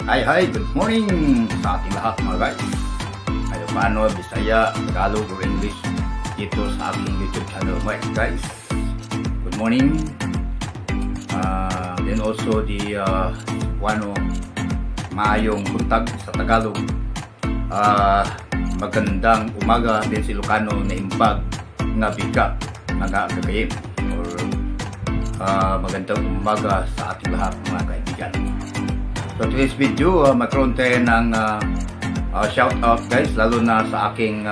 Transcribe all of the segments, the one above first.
Hi, good morning sa ating lahat mga guys. Ilocano, Bisaya, Tagalog or English dito sa aking YouTube channel mga guys. Good morning. Then also the maayong buntag sa Tagalog. Magandang umaga din sa Ilocano na imbag nga biga nga gagayim or magandang umaga sa ating lahat mga kaibigan. So today's video, magkaroon tayo ng shout out guys, lalo na sa aking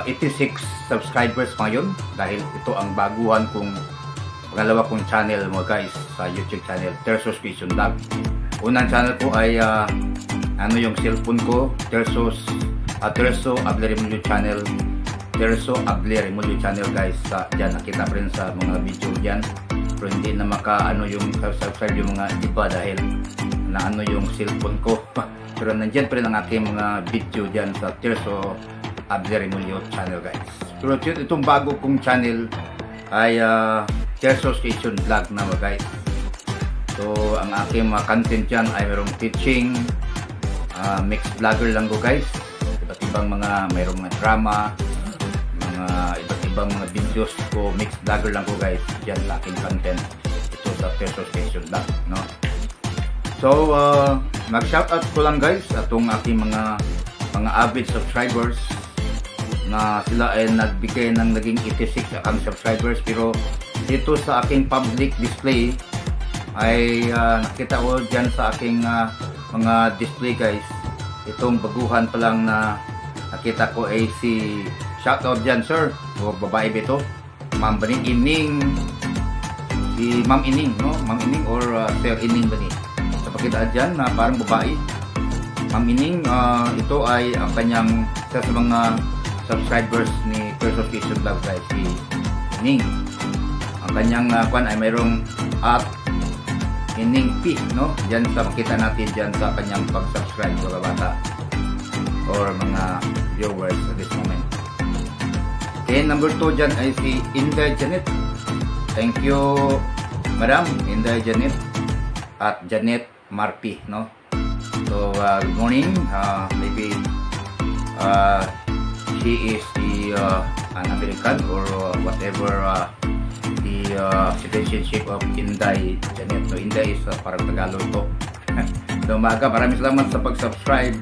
86 subscribers ngayon, dahil ito ang baguhan kong pangalawa kong channel mo guys sa YouTube channel, Terso's Creation Vlog. Unang channel ko ay yung cellphone ko, Terso Able Remolyo channel, Terso Able Remolyo channel guys. Diyan nakita pa rin sa mga video diyan. Pero hindi na yung subscribe yung mga iba dahil na yung cellphone ko. Pero nandiyan pa rin ang aking mga video diyan sa Terso Able Remolyo channel guys. Pero itong bago kong channel ay Terso's Creation Vlog na guys. So ang aking mga content diyan ay mayroong teaching, mixed vlogger lang ko guys. Iba't ibang mayroong mga drama, iba't ibang mga videos ko, mixed vlogger lang ko guys, dyan sa aking content ito sa Terso's Creation Vlog, no? So mag-shoutout ko lang guys atong aking mga avid subscribers na sila ay nagbigay ng naging 86 akong subscribers. Pero dito sa aking public display ay nakita ko dyan sa aking mga display guys, itong baguhan pa lang na nakita ko ay si shoutout dyan sir, o babae ba ito? Ma'am Ining, si Ma'am Ining, no? Ma'am Ining or Sir Ining ba ni? So pakita dyan na parang babae, Ma'am Ining. Ito ay ang kanyang isa sa mga subscribers ni Terso's Creation Vlog guys, si Ining. Ang kanyang kwan ay mayroong at Ining P, no? Dyan sa makita natin dyan sa kanyang pag-subscribe sa bata or mga viewers at this moment. Okay, number 2 dyan ay si Inday Janet. Thank you Madam Inday Janet at Janet Marpi, no? So good morning. Maybe she is an American or whatever the citizenship of Inday Janet. So Inday is parang Tagalog to. So umaga, maraming salamat sa pag-subscribe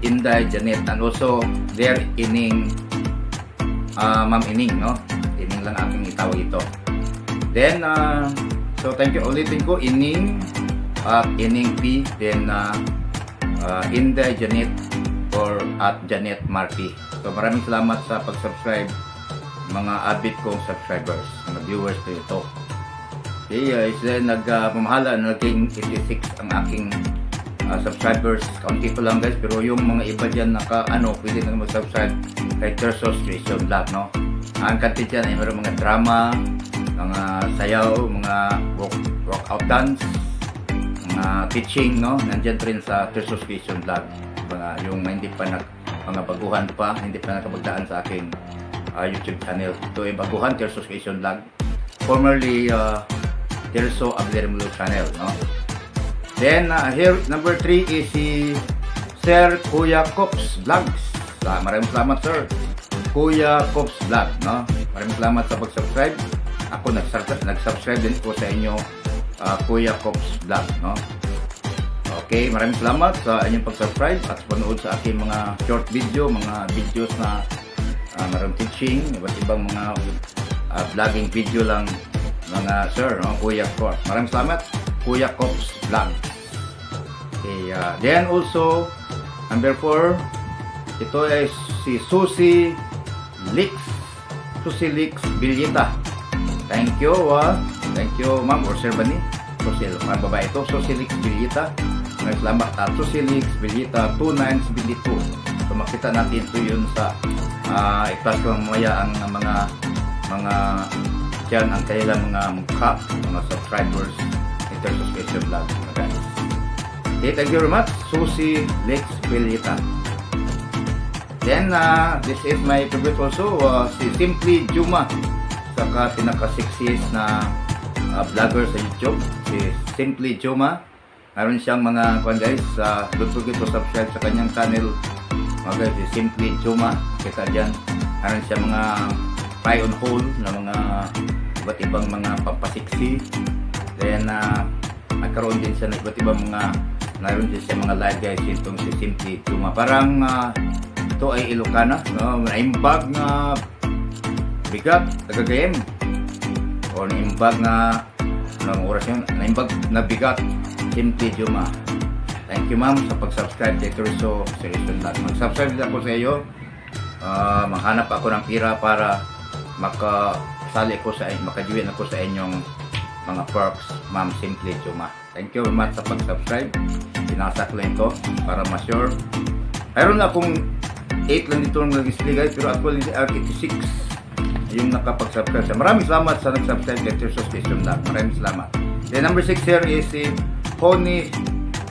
Inday Janet, and also there Ining, Ma'am Ining, no? Ining lang aking itawag ito. Then so thank you, ulitin ko, Ining Ining P, then Inday Janet or at Janet Marpi. So maraming salamat sa pag-subscribe mga avid kong subscribers, mga viewers ko ito. Okay, sila nagpamahala, naging 86 ang aking subscribers. Kaunti pa lang guys, pero yung mga iba dyan pwede na mag-subscribe kay Terso's Creation Vlog, no? Ang content dyan ay mayroong mga drama, mga sayaw, mga workout dance, mga teaching, no? Nandyan pa rin sa Terso's Creation Vlog. Yung hindi pa mga baguhan pa, hindi pa nakabagdaan sa aking YouTube channel. Ito ay baguhan, Terso's Creation Vlog, formerly Terso Able Remolyo channel, no? Then here number 3 is si Sir Kuya Kops Vlogs. Maraming salamat sir, Kuya Kops Vlog, no? Maraming salamat sa pag-subscribe. Ako nag-subscribe din po sa inyo, Kuya Kops Vlog, no? Okay, maraming salamat sa inyong pag-subscribe at panood sa aking mga short video, mga videos na mayroong teaching, iba't ibang mga vlogging video lang mga sir, no? Kuya Kops. Maraming salamat, Kuya Kops Vlog. Okay, then also number 4, ito ay si Susie Lix Villita. Thank you ma'am or sir bani? Susie, babae ito, Susie Lix Villita. Maraming salamat at Susie Lix Villita 2972. So makita natin ito yun sa i-plus ko mamaya ang mga dyan ang kanilang mga mukha, mga subscribers in Terso's Creation Vlog, mga guys. Okay, thank you very much, Susie Lix Villita. Then this is my favorite also, si Simply Juma, saka pinaka-sexiest na vlogger sa YouTube, si Simply Juma. Meron siyang mga kwan guys, don't forget to subscribe sa kanyang channel mga guys, Simply Juma. Kita dyan, meron siyang mga try on hold na mga iba't ibang mga pampasiksi. Then nagkaroon din siya ng iba't ibang mga, meron din siya mga live guys itong si Simply Juma. Parang ito ay Ilocana, naimbag na bigat, tagagayem o naimbag na ng oras yun, naimbag na bigat, Simply Juma. Thank you ma'am sa pag-subscribe kay Terso Seryoso Vlog. Mag-subscribe din ako sa iyo, maghanap ako ng pira para makasali ko sa inyo, makajoin ako sa inyong mga perks, ma'am Simply Juma. Thank you very much sa pag-subscribe. Pinasak lang ito para ma-sure. Mayroon na akong 8 lang dito ng nag-display guys, pero actually 86 yung nakapag-subscribe siya. Maraming salamat sa nag-subscribe kay Terso Seryoso Vlog. Maraming salamat. Then number 6 here is si Honey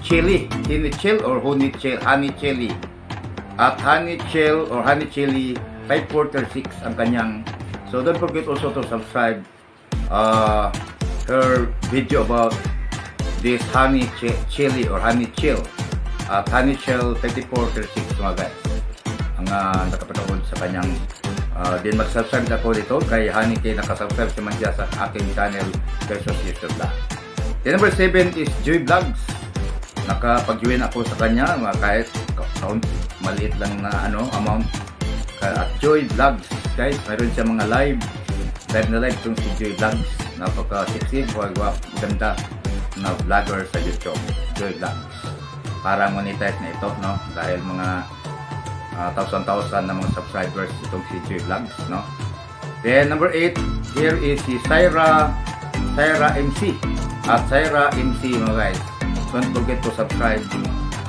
Chili. Honey Chill or Honey Chili. At Honey Chill or Honey Chili 5436 ang kanyang. So don't forget also to subscribe her video about this Honey Chili or Honey Chill at Honey Chill 5436 mga guys. Ang nakapanood sa kanyang din mag-subscribe ako dito kay Honey kay nakasubscribe naman siya sa aking channel Terso Seryoso Vlog. Then number 7 is Joy Vlogs. Nakapag-join ako sa kanya kahit maliit lang na amount at Joy Vlogs guys. Mayroon siya mga live na live itong si Joy Vlogs. Napaka-sexy, maganda na vlogger sa YouTube. Joy Vlogs. Parang monetize na ito, no? Dahil mga thousand na mga subscribers itong si Joy Vlogs, no? Then number 8 here is si Syra MC. At Syra MC mga guys, don't forget to subscribe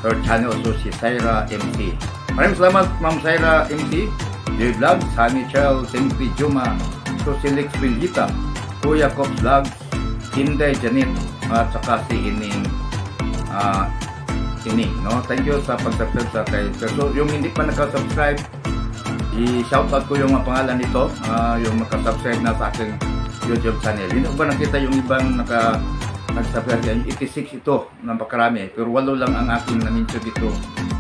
her channel also si Syra MC. Maraming salamat ma'am Syra MC, Joy Vlogs, Honey Chill, Simply Juma, Sosilix Vilgita, Kuya Cops Vlogs, Inday Janet, at saka si Ining no? Thank you sa pag-subscribe sa kay Terso. Yung hindi pa naka-subscribe, i-shoutout ko yung mga pangalan nito, yung naka-subscribe na sa aking YouTube channel. Hindi ko ba nakita yung ibang nag-subscribe? 86 ito, napakarami. Pero 8 lang ang aking na-mention dito.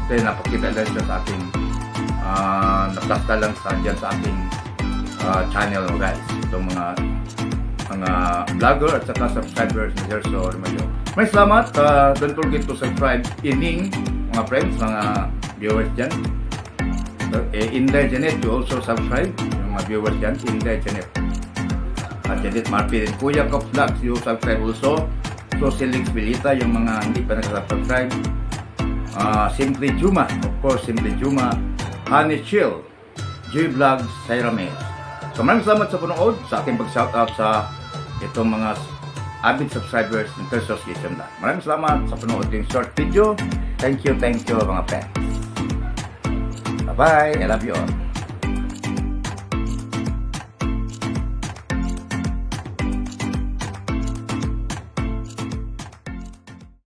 Kaya napakita lang siya sa aking naplasta lang dyan sa aking channel guys. Itong mga vlogger at saka subscribers ni Terso Ormayo. May salamat. Don't forget to subscribe Ining, mga friends, mga viewers dyan. Inday Janet, you also subscribe. Yung mga viewers dyan, Inday Janet. Janet Marpil and Kuya Cops Vlogs, you subscribe also. So Silix Bilita, yung mga hindi pa nag-subscribe. Simply Juma, of course, Simply Juma, Honey Chill, Joy Vlogs, Syra Mes. So maraming salamat sa panood, sa aking pag-shoutout sa itong mga avid subscribers ng Terso Seryoso Vlog. Maraming salamat sa panood ng short video. Thank you mga friends. Bye-bye, I love you all.